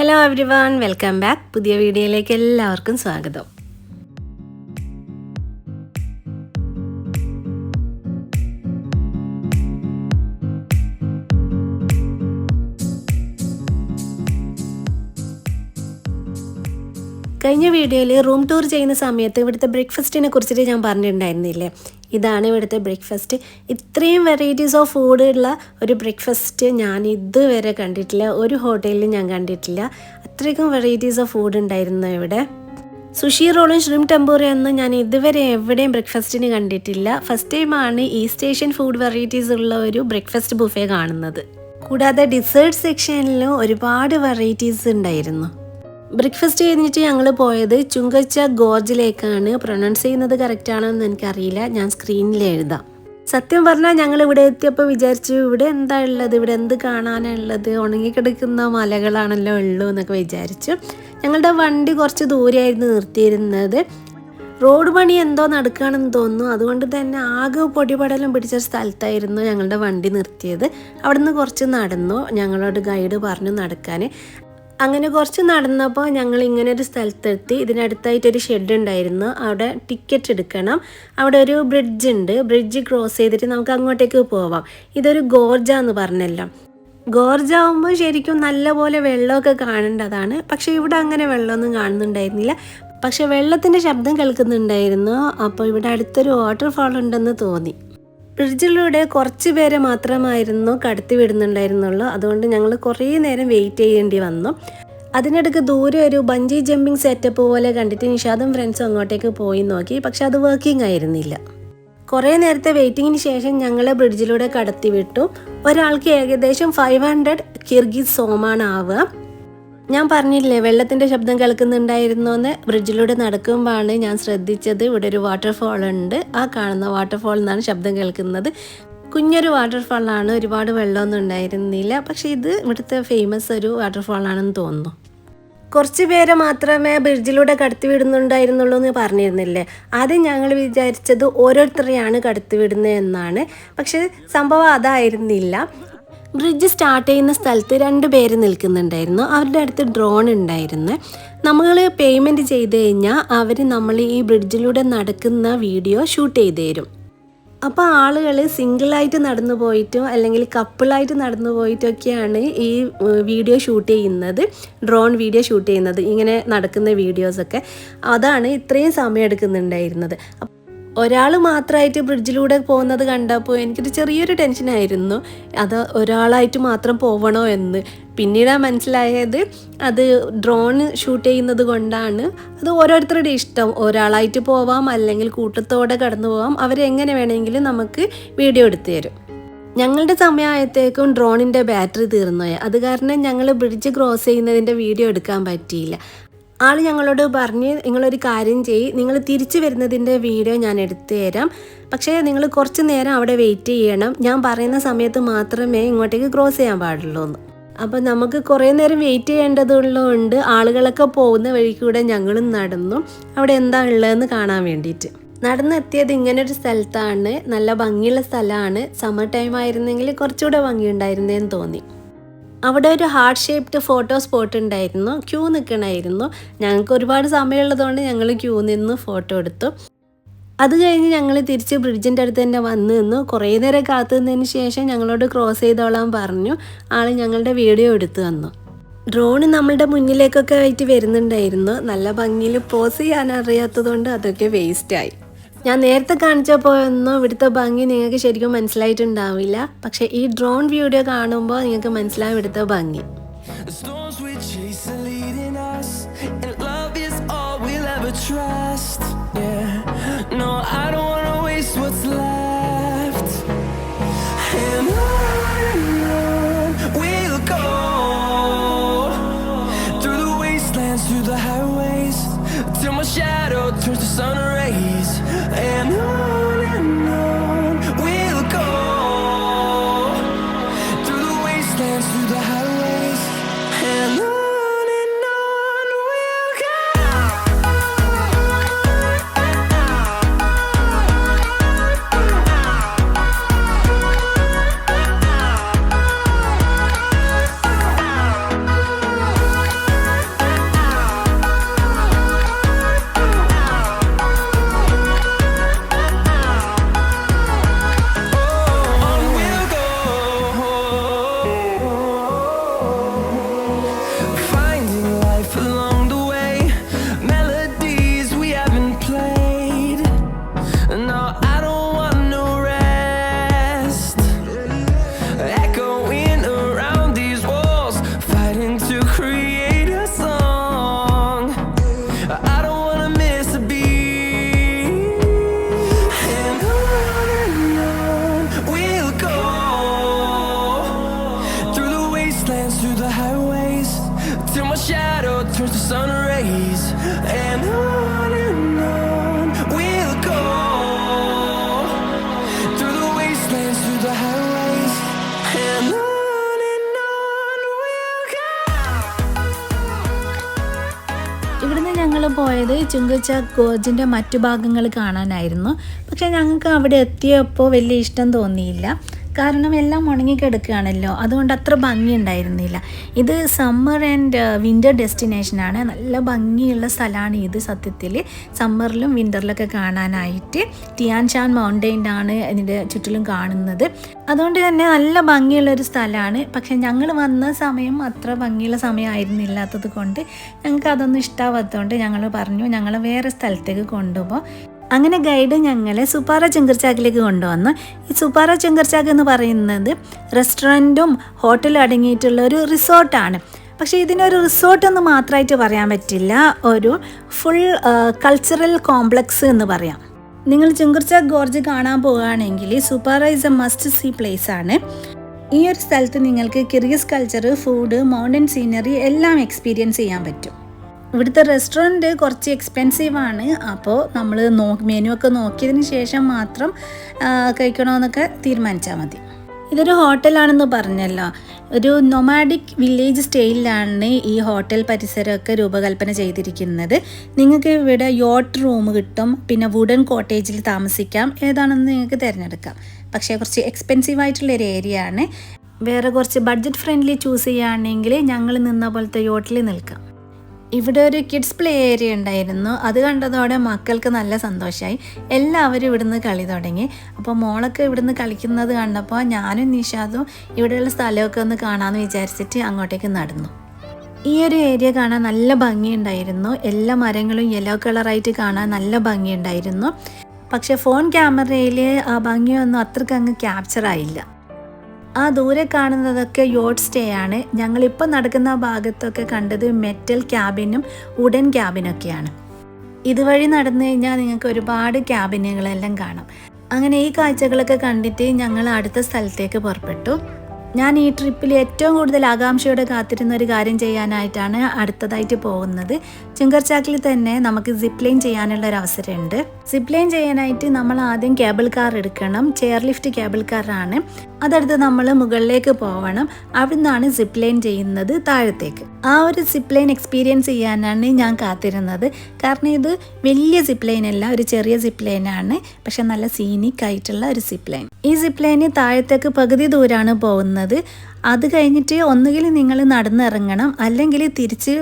Hello everyone, welcome back. പുതിയ വീഡിയോയിലേക്ക് എല്ലാവർക്കും സ്വാഗതം. കഴിഞ്ഞ വീഡിയോയിൽ റൂം ടൂർ ചെയ്യുന്ന സമയത്ത് ഇവിടുത്തെ ബ്രേക്ക്ഫാസ്റ്റിനെ കുറിച്ചിട്ട് ഞാൻ പറഞ്ഞിട്ടുണ്ടായിരുന്നില്ലേ. ഇതാണ് ഇവിടുത്തെ ബ്രേക്ക്ഫാസ്റ്റ്. ഇത്രയും വെറൈറ്റീസ് ഓഫ് ഫുഡ് ഉള്ള ഒരു ബ്രേക്ക്ഫാസ്റ്റ് ഞാൻ ഇതുവരെ കണ്ടിട്ടില്ല, ഒരു ഹോട്ടലിലും ഞാൻ കണ്ടിട്ടില്ല. അത്രയ്ക്കും വെറൈറ്റീസ് ഓഫ് ഫുഡ് ഉണ്ടായിരുന്നു ഇവിടെ. സുഷി റോളും ഷ്രിംപ് ടെമ്പൂരയൊന്നും ഞാൻ ഇതുവരെ എവിടെയും ബ്രേക്ക്ഫാസ്റ്റിന് കണ്ടിട്ടില്ല. ഫസ്റ്റ് ടൈമാണ് ഈസ്റ്റ് ഏഷ്യൻ ഫുഡ് വെറൈറ്റീസ് ഉള്ള ഒരു ബ്രേക്ക്ഫാസ്റ്റ് ബുഫേ കാണുന്നത്. കൂടാതെ ഡിസേർട്ട് സെക്ഷനിലും ഒരുപാട് വെറൈറ്റീസ് ഉണ്ടായിരുന്നു. ബ്രേക്ക്ഫാസ്റ്റ് കഴിഞ്ഞിട്ട് ഞങ്ങൾ പോയത് ചുങ്കച്ച ഗോർജിലേക്കാണ്. പ്രൊനൗൺസ് ചെയ്യുന്നത് കറക്റ്റാണെന്ന് എനിക്കറിയില്ല, ഞാൻ സ്ക്രീനിൽ എഴുതാം. സത്യം പറഞ്ഞാൽ ഞങ്ങൾ ഇവിടെ എത്തിയപ്പോൾ വിചാരിച്ചു ഇവിടെ എന്താ ഉള്ളത്, ഇവിടെ എന്ത് കാണാനുള്ളത്, ഉണങ്ങിക്കിടക്കുന്ന മലകളാണല്ലോ ഉള്ളൂ എന്നൊക്കെ വിചാരിച്ചു. ഞങ്ങളുടെ വണ്ടി കുറച്ച് ദൂരെയായിരുന്നു നിർത്തിയിരുന്നത്. റോഡ് പണി എന്തോ നടക്കുകയാണെന്ന് തോന്നുന്നു. അതുകൊണ്ട് തന്നെ ആകെ പൊടിപടലും പിടിച്ച സ്ഥലത്തായിരുന്നു ഞങ്ങളുടെ വണ്ടി നിർത്തിയത്. അവിടുന്ന് കുറച്ച് നടന്നു, ഞങ്ങളോട് ഗൈഡ് പറഞ്ഞു നടക്കാൻ. അങ്ങനെ കുറച്ച് നടന്നപ്പോൾ ഞങ്ങൾ ഇങ്ങനെ ഒരു സ്ഥലത്തെത്തി. ഇതിനടുത്തായിട്ടൊരു ഷെഡ് ഉണ്ടായിരുന്നു, അവിടെ ടിക്കറ്റ് എടുക്കണം. അവിടെ ഒരു ബ്രിഡ്ജ് ഉണ്ട്, ബ്രിഡ്ജ് ക്രോസ് ചെയ്തിട്ട് നമുക്ക് അങ്ങോട്ടേക്ക് പോവാം. ഇതൊരു ഗോർജ എന്ന് പറഞ്ഞല്ലോ. ഗോർജ ആകുമ്പോൾ ശരിക്കും നല്ലപോലെ വെള്ളമൊക്കെ കാണേണ്ടതാണ്. പക്ഷേ ഇവിടെ അങ്ങനെ വെള്ളമൊന്നും കാണുന്നുണ്ടായിരുന്നില്ല. പക്ഷെ വെള്ളത്തിൻ്റെ ശബ്ദം കേൾക്കുന്നുണ്ടായിരുന്നു. അപ്പോൾ ഇവിടെ അടുത്തൊരു വാട്ടർഫാൾ ഉണ്ടെന്ന് തോന്നി. ബ്രിഡ്ജിലൂടെ കുറച്ച് പേരെ മാത്രമായിരുന്നു കടത്തി വിടുന്നുണ്ടായിരുന്നുള്ളൂ. അതുകൊണ്ട് ഞങ്ങൾ കുറേ നേരം വെയിറ്റ് ചെയ്യേണ്ടി വന്നു. അതിനിടയ്ക്ക് ദൂരെ ഒരു ബഞ്ചി ജമ്പിങ് സെറ്റപ്പ് പോലെ കണ്ടിട്ട് നിഷാദും ഫ്രണ്ട്സും അങ്ങോട്ടേക്ക് പോയി നോക്കി. പക്ഷെ അത് വർക്കിംഗ് ആയിരുന്നില്ല. കുറേ നേരത്തെ വെയിറ്റിങ്ങിന് ശേഷം ഞങ്ങളെ ബ്രിഡ്ജിലൂടെ കടത്തി വിട്ടു. ഒരാൾക്ക് ഏകദേശം 500 കിർഗിസ് സോമാണ് ആവുക. ഞാൻ പറഞ്ഞില്ലേ വെള്ളത്തിൻ്റെ ശബ്ദം കേൾക്കുന്നുണ്ടായിരുന്നോന്ന്. ബ്രിഡ്ജിലൂടെ നടക്കുമ്പോഴാണ് ഞാൻ ശ്രദ്ധിച്ചത് ഇവിടെ ഒരു വാട്ടർഫാൾ ഉണ്ട്. ആ കാണുന്ന വാട്ടർഫാളിൽ നിന്നാണ് ശബ്ദം കേൾക്കുന്നത്. കുഞ്ഞൊരു വാട്ടർഫാളാണ്, ഒരുപാട് വെള്ളമൊന്നും ഉണ്ടായിരുന്നില്ല. പക്ഷേ ഇത് ഇവിടുത്തെ ഫേമസ് ഒരു വാട്ടർഫാളാണെന്ന് തോന്നുന്നു. കുറച്ച് പേരെ മാത്രമേ ബ്രിഡ്ജിലൂടെ കടത്തി വിടുന്നുണ്ടായിരുന്നുള്ളൂ എന്ന് പറഞ്ഞിരുന്നില്ലേ. ആദ്യം ഞങ്ങൾ വിചാരിച്ചത് ഓരോരുത്തരെയാണ് കടത്തി വിടുന്നത് എന്നാണ്. പക്ഷേ സംഭവം അതായിരുന്നില്ല. ബ്രിഡ്ജ് സ്റ്റാർട്ട് ചെയ്യുന്ന സ്ഥലത്ത് 2 പേര് നിൽക്കുന്നുണ്ടായിരുന്നു. അവരുടെ അടുത്ത് ഡ്രോൺ ഉണ്ടായിരുന്നു. നമ്മൾ പേയ്മെൻറ്റ് ചെയ്ത് കഴിഞ്ഞാൽ അവർ നമ്മൾ ഈ ബ്രിഡ്ജിലൂടെ നടക്കുന്ന വീഡിയോ ഷൂട്ട് ചെയ്ത് തരും. അപ്പോൾ ആളുകൾ സിംഗിളായിട്ട് നടന്നു പോയിട്ടും അല്ലെങ്കിൽ കപ്പിളായിട്ട് നടന്നു പോയിട്ടൊക്കെയാണ് ഈ വീഡിയോ ഷൂട്ട് ചെയ്യുന്നത്, ഡ്രോൺ വീഡിയോ ഷൂട്ട് ചെയ്യുന്നത്. ഇങ്ങനെ നടക്കുന്ന വീഡിയോസൊക്കെ അതാണ് ഇത്രയും സമയം എടുക്കുന്നുണ്ടായിരുന്നത്. ഒരാൾ മാത്രമായിട്ട് ബ്രിഡ്ജിലൂടെ പോകുന്നത് കണ്ടപ്പോൾ എനിക്കൊരു ചെറിയൊരു ടെൻഷനായിരുന്നു. അത് ഒരാളായിട്ട് മാത്രം പോവണോ എന്ന്. പിന്നീടാണ് മനസ്സിലായത് അത് ഡ്രോൺ ഷൂട്ട് ചെയ്യുന്നത് കൊണ്ടാണ്. അത് ഓരോരുത്തരുടെ ഇഷ്ടം, ഒരാളായിട്ട് പോവാം അല്ലെങ്കിൽ കൂട്ടത്തോടെ കടന്നു പോവാം. അവരെങ്ങനെ വേണമെങ്കിലും നമുക്ക് വീഡിയോ എടുത്തു തരും. ഞങ്ങളുടെ സമയമായത്തേക്കും ഡ്രോണിൻ്റെ ബാറ്ററി തീർന്നുപോയി. അത് കാരണം ഞങ്ങൾ ബ്രിഡ്ജ് ക്രോസ് ചെയ്യുന്നതിൻ്റെ വീഡിയോ എടുക്കാൻ പറ്റിയില്ല. ആൾ ഞങ്ങളോട് പറഞ്ഞ് നിങ്ങളൊരു കാര്യം ചെയ്യ്, നിങ്ങൾ തിരിച്ചു വരുന്നതിൻ്റെ വീഡിയോ ഞാൻ എടുത്തു തരാം. പക്ഷേ നിങ്ങൾ കുറച്ച് നേരം അവിടെ വെയിറ്റ് ചെയ്യണം, ഞാൻ പറയുന്ന സമയത്ത് മാത്രമേ ഇങ്ങോട്ടേക്ക് ക്രോസ് ചെയ്യാൻ പാടുള്ളൂ എന്ന്. അപ്പോൾ നമുക്ക് കുറേ നേരം വെയിറ്റ് ചെയ്യേണ്ടതുള്ളതുകൊണ്ട് ആളുകളൊക്കെ പോകുന്ന വഴിക്കൂടെ ഞങ്ങളും നടന്നു അവിടെ എന്താ ഉള്ളതെന്ന് കാണാൻ വേണ്ടിയിട്ട്. നടന്നെത്തിയത് ഇങ്ങനൊരു സ്ഥലത്താണ്. നല്ല ഭംഗിയുള്ള സ്ഥലമാണ്. സമ്മർ ടൈം ആയിരുന്നെങ്കിൽ കുറച്ചുകൂടെ ഭംഗിയുണ്ടായിരുന്നേന്ന് തോന്നി. അവിടെ ഒരു ഹാർട്ട് ഷേപ്ഡ് ഫോട്ടോ സ്പോട്ട് ഉണ്ടായിരുന്നു. ക്യൂ നിൽക്കണമായിരുന്നു. ഞങ്ങൾക്ക് ഒരുപാട് സമയമുള്ളതുകൊണ്ട് ഞങ്ങൾ ക്യൂ നിന്ന് ഫോട്ടോ എടുത്തു. അത് കഴിഞ്ഞ് ഞങ്ങൾ തിരിച്ച് ബ്രിഡ്ജിൻ്റെ അടുത്ത് തന്നെ വന്ന് നിന്നു. കുറേ നേരം കാത്തു നിന്നതിന് ശേഷം ഞങ്ങളോട് ക്രോസ് ചെയ്തോളാൻ പറഞ്ഞു. ആൾ ഞങ്ങളുടെ വീഡിയോ എടുത്തു തന്നു. ഡ്രോൺ നമ്മളുടെ മുന്നിലേക്കൊക്കെ ആയിട്ട് വരുന്നുണ്ടായിരുന്നു. നല്ല ഭംഗിയിൽ പോസ് ചെയ്യാൻ അറിയാത്തതുകൊണ്ട് അതൊക്കെ വേസ്റ്റായി. ഞാൻ നേരത്തെ കാണിച്ചപ്പോൾ ഒന്നും ഇവിടുത്തെ ഭംഗി നിങ്ങൾക്ക് ശരിക്കും മനസ്സിലായിട്ടുണ്ടാവില്ല. പക്ഷേ ഈ ഡ്രോൺ വീഡിയോ കാണുമ്പോൾ നിങ്ങൾക്ക് മനസ്സിലാവും ഇവിടുത്തെ ഭംഗി. till my shadow turns to sun rays. And on we'll go, through the wastelands, through the highways. And on we'll go. ഇവിടുന്ന് ഞങ്ങൾ പോയത് ചുങ്കച്ചാക്ക് ഗോർജിൻ്റെ മറ്റു ഭാഗങ്ങൾ കാണാനായിരുന്നു. പക്ഷേ ഞങ്ങൾക്ക് അവിടെ എത്തിയപ്പോൾ വലിയ ഇഷ്ടം തോന്നിയില്ല. കാരണം എല്ലാം ഉണങ്ങിക്കിടക്കുകയാണല്ലോ, അതുകൊണ്ട് അത്ര ഭംഗി ഉണ്ടായിരുന്നില്ല. ഇത് സമ്മർ ആൻഡ് വിൻ്റർ ഡെസ്റ്റിനേഷനാണ്. നല്ല ഭംഗിയുള്ള സ്ഥലമാണ് ഇത്. സത്യത്തിൽ സമ്മറിലും വിൻ്ററിലൊക്കെ കാണാനായിട്ട് ടിയാൻ ഷാൻ മൗണ്ടെയിനാണ് ഇതിൻ്റെ ചുറ്റിലും കാണുന്നത്. അതുകൊണ്ട് തന്നെ നല്ല ഭംഗിയുള്ളൊരു സ്ഥലമാണ്. പക്ഷേ ഞങ്ങൾ വന്ന സമയം അത്ര ഭംഗിയുള്ള സമയമായിരുന്നില്ലാത്തത് കൊണ്ട് ഞങ്ങൾക്ക് അതൊന്നും ഇഷ്ടമാവാത്തതുകൊണ്ട് ഞങ്ങൾ പറഞ്ഞു ഞങ്ങൾ വേറെ സ്ഥലത്തേക്ക് കൊണ്ടുപോകാം. അങ്ങനെ ഗൈഡ് ഞങ്ങളെ സുപ്പാറ ചുങ്കർച്ചാക്കിലേക്ക് കൊണ്ടുവന്നു. ഈ സുപ്പാറ ചുങ്കർച്ചാക്ക് എന്ന് പറയുന്നത് റെസ്റ്റോറൻറ്റും ഹോട്ടലും അടങ്ങിയിട്ടുള്ള ഒരു റിസോർട്ടാണ്. പക്ഷേ ഇതിനൊരു റിസോർട്ടെന്ന് മാത്രമായിട്ട് പറയാൻ പറ്റില്ല, ഒരു ഫുൾ കൾച്ചറൽ കോംപ്ലക്സ് എന്ന് പറയാം. നിങ്ങൾ ചുങ്കർച്ചാക്ക് ഗോർജ് കാണാൻ പോവുകയാണെങ്കിൽ Supara is a must see place ആണ്. ഈ ഒരു സ്ഥലത്ത് നിങ്ങൾക്ക് Kyrgyz culture, food, mountain scenery എല്ലാം എക്സ്പീരിയൻസ് ചെയ്യാൻ പറ്റും. ഇവിടുത്തെ റെസ്റ്റോറൻറ്റ് കുറച്ച് എക്സ്പെൻസീവാണ്. അപ്പോൾ നമ്മൾ മെനു ഒക്കെ നോക്കിയതിന് ശേഷം മാത്രം കഴിക്കണമെന്നൊക്കെ തീരുമാനിച്ചാൽ മതി. ഇതൊരു ഹോട്ടലാണെന്ന് പറഞ്ഞല്ലോ. ഒരു നൊമാഡിക് വില്ലേജ് സ്റ്റൈലിലാണ് ഈ ഹോട്ടൽ പരിസരമൊക്കെ രൂപകൽപ്പന ചെയ്തിരിക്കുന്നത്. നിങ്ങൾക്ക് ഇവിടെ യോട്ട് റൂം കിട്ടും, പിന്നെ വുഡൻ കോട്ടേജിൽ താമസിക്കാം. ഏതാണെന്ന് നിങ്ങൾക്ക് തിരഞ്ഞെടുക്കാം. പക്ഷേ കുറച്ച് എക്സ്പെൻസീവായിട്ടുള്ളൊരു ഏരിയ ആണ്. വേറെ കുറച്ച് ബഡ്ജറ്റ് ഫ്രണ്ട്ലി ചൂസ് ചെയ്യുകയാണെങ്കിൽ ഞങ്ങൾ നിന്ന പോലത്തെ യോട്ടിൽ നിൽക്കാം. ഇവിടെ ഒരു കിഡ്സ് പ്ലേ ഏരിയ ഉണ്ടായിരുന്നു. അത് കണ്ടതോടെ മക്കൾക്ക് നല്ല സന്തോഷമായി. എല്ലാവരും ഇവിടുന്ന് കളി തുടങ്ങി. അപ്പോൾ മോളൊക്കെ ഇവിടുന്ന് കളിക്കുന്നത് കണ്ടപ്പോൾ ഞാനും നിഷാദും ഇവിടെയുള്ള സ്ഥലമൊക്കെ ഒന്ന് കാണാമെന്ന് വിചാരിച്ചിട്ട് അങ്ങോട്ടേക്ക് നടന്നു. ഈ ഒരു ഏരിയ കാണാൻ നല്ല ഭംഗിയുണ്ടായിരുന്നു. എല്ലാ മരങ്ങളും യെല്ലോ കളറായിട്ട് കാണാൻ നല്ല ഭംഗിയുണ്ടായിരുന്നു. പക്ഷേ ഫോൺ ക്യാമറയിൽ ആ ഭംഗിയൊന്നും അത്രയ്ക്ക് അങ്ങ് ക്യാപ്ചറായില്ല. ആ ദൂരെ കാണുന്നതൊക്കെ യോട്ട് സ്റ്റേ ആണ്. ഞങ്ങളിപ്പോൾ നടക്കുന്ന ഭാഗത്തൊക്കെ കണ്ടത് മെറ്റൽ ക്യാബിനും വുഡൻ ക്യാബിനൊക്കെയാണ്. ഇതുവഴി നടന്നു കഴിഞ്ഞാൽ നിങ്ങൾക്ക് ഒരുപാട് ക്യാബിനുകളെല്ലാം കാണാം. അങ്ങനെ ഈ കാഴ്ചകളൊക്കെ കണ്ടിട്ട് ഞങ്ങൾ അടുത്ത സ്ഥലത്തേക്ക് പുറപ്പെട്ടു. ഞാൻ ഈ ട്രിപ്പിൽ ഏറ്റവും കൂടുതൽ ആകാംക്ഷയോടെ കാത്തിരുന്ന ഒരു കാര്യം ചെയ്യാനായിട്ടാണ് അടുത്തതായിട്ട് പോകുന്നത്. ചുങ്കർച്ചാക്കിൽ തന്നെ നമുക്ക് സിപ്പ് ലൈൻ ചെയ്യാനുള്ള ഒരു അവസരമുണ്ട്. സിപ്പ് ലൈൻ ചെയ്യാനായിട്ട് നമ്മൾ ആദ്യം കേബിൾ കാർ എടുക്കണം. ചെയർ ലിഫ്റ്റ് കേബിൾ കാറാണ്. അതെടുത്ത് നമ്മൾ മുകളിലേക്ക് പോകണം. അവിടെ നിന്നാണ് സിപ്പ് ലൈൻ ചെയ്യുന്നത് താഴത്തേക്ക്. ആ ഒരു സിപ്പ് ലൈൻ എക്സ്പീരിയൻസ് ചെയ്യാനാണ് ഞാൻ കാത്തിരുന്നത്. കാരണം ഇത് വലിയ സിപ്പ് ലൈൻ അല്ല, ഒരു ചെറിയ സിപ്പ് ലൈനാണ്. പക്ഷെ നല്ല സീനിക് ആയിട്ടുള്ള ഒരു സിപ്പ് ലൈൻ. ഈ സിപ്പ് ലൈന് താഴത്തേക്ക് പകുതി ദൂരമാണ് പോകുന്നത്. അത് കഴിഞ്ഞിട്ട് ഒന്നുകിൽ നിങ്ങൾ നടന്നിറങ്ങണം, അല്ലെങ്കിൽ തിരിച്ച്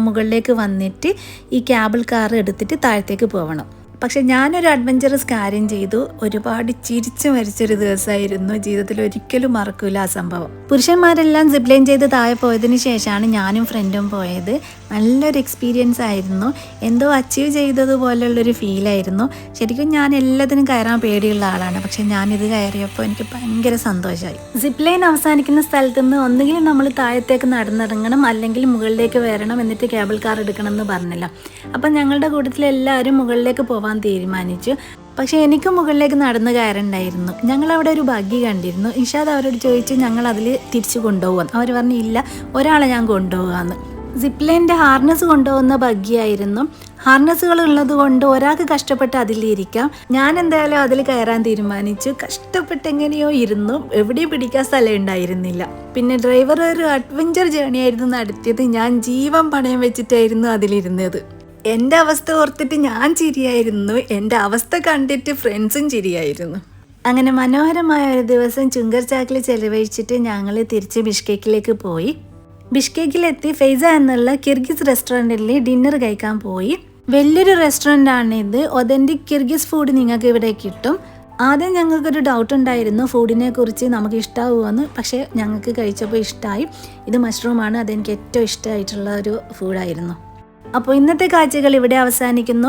മുകളിലേക്ക് വന്നിട്ട് ഈ കേബിൾ കാർ എടുത്തിട്ട് താഴത്തേക്ക് പോകണം. പക്ഷെ ഞാനൊരു അഡ്വഞ്ചറസ് കാര്യം ചെയ്തു. ഒരുപാട് ചിരിച്ചു മരിച്ചൊരു ദിവസമായിരുന്നു. ജീവിതത്തിൽ ഒരിക്കലും മറക്കൂല ആ സംഭവം. പുരുഷന്മാരെല്ലാം സിപ്പ് ലൈൻ ചെയ്ത് താഴെ പോയതിന് ശേഷമാണ് ഞാനും ഫ്രണ്ടും പോയത്. നല്ലൊരു എക്സ്പീരിയൻസ് ആയിരുന്നു. എന്തോ അച്ചീവ് ചെയ്തതുപോലുള്ളൊരു ഫീലായിരുന്നു. ശരിക്കും ഞാൻ എല്ലാത്തിനും കയറാൻ പേടിയുള്ള ആളാണ്. പക്ഷെ ഞാനിത് കയറിയപ്പോൾ എനിക്ക് ഭയങ്കര സന്തോഷമായി. സിപ്പ് ലൈൻ അവസാനിക്കുന്ന സ്ഥലത്ത് നിന്ന് ഒന്നുകിൽ നമ്മൾ താഴത്തേക്ക് നടന്നിറങ്ങണം, അല്ലെങ്കിൽ മുകളിലേക്ക് വരണം, എന്നിട്ട് കേബിൾ കാർ എടുക്കണം എന്ന് പറഞ്ഞില്ല. അപ്പം ഞങ്ങളുടെ കൂട്ടത്തിൽ എല്ലാവരും മുകളിലേക്ക് പോവാൻ തീരുമാനിച്ചു. പക്ഷേ എനിക്ക് മുകളിലേക്ക് നടന്ന് കയറുണ്ടായിരുന്നു. ഞങ്ങളവിടെ ഒരു ബഗ്ഗി കണ്ടിരുന്നു. ഇഷാദ് അവരോട് ചോദിച്ചു ഞങ്ങൾ അതിൽ തിരിച്ചു കൊണ്ടുപോകാമെന്ന്. അവർ പറഞ്ഞു ഇല്ല, ഒരാളെ ഞാൻ കൊണ്ടുപോകാമെന്ന്. സിപ്പ് ലൈൻ്റെ ഹാർനസ് കൊണ്ടുപോകുന്ന ബഗ്ഗിയായിരുന്നു. ഹാർനസുകൾ ഉള്ളത് കൊണ്ട് ഒരാൾക്ക് കഷ്ടപ്പെട്ട് അതിലിരിക്കാം. ഞാൻ എന്തായാലും അതിൽ കയറാൻ തീരുമാനിച്ചു. കഷ്ടപ്പെട്ട് എങ്ങനെയോ ഇരുന്നു. എവിടെയും പിടിക്കാൻ സ്ഥലം ഉണ്ടായിരുന്നില്ല. പിന്നെ ഡ്രൈവർ ഒരു അഡ്വഞ്ചർ ജേണി ആയിരുന്നു നടത്തിയത്. ഞാൻ ജീവൻ പണയം വെച്ചിട്ടായിരുന്നു അതിലിരുന്നത്. എൻ്റെ അവസ്ഥ ഓർത്തിട്ട് ഞാൻ ചിരിയായിരുന്നു. എൻ്റെ അവസ്ഥ കണ്ടിട്ട് ഫ്രണ്ട്സും ചിരിയായിരുന്നു. അങ്ങനെ മനോഹരമായ ഒരു ദിവസം ചുങ്കർച്ചാക്കിൽ ചെലവഴിച്ചിട്ട് ഞങ്ങൾ തിരിച്ച് ബിഷ്കേക്കിലേക്ക് പോയി. ബിഷ്കേക്കിലെത്തി ഫെയ്സ എന്നുള്ള കിർഗിസ് റെസ്റ്റോറൻറ്റിൽ ഡിന്നർ കഴിക്കാൻ പോയി. വലിയൊരു റെസ്റ്റോറൻ്റ് ഇത്. ഒതൻറ്റിക് കിർഗിസ് ഫുഡ് നിങ്ങൾക്ക് ഇവിടെ കിട്ടും. ആദ്യം ഞങ്ങൾക്കൊരു ഡൗട്ട് ഉണ്ടായിരുന്നു ഫുഡിനെ കുറിച്ച്, നമുക്ക് ഇഷ്ടമാവുമെന്ന്. പക്ഷേ ഞങ്ങൾക്ക് കഴിച്ചപ്പോൾ ഇഷ്ടമായി. ഇത് മഷ്റൂമാണ്. അതെനിക്ക് ഏറ്റവും ഇഷ്ടമായിട്ടുള്ള ഒരു ഫുഡായിരുന്നു. അപ്പോൾ ഇന്നത്തെ കാഴ്ചകൾ ഇവിടെ അവസാനിക്കുന്നു.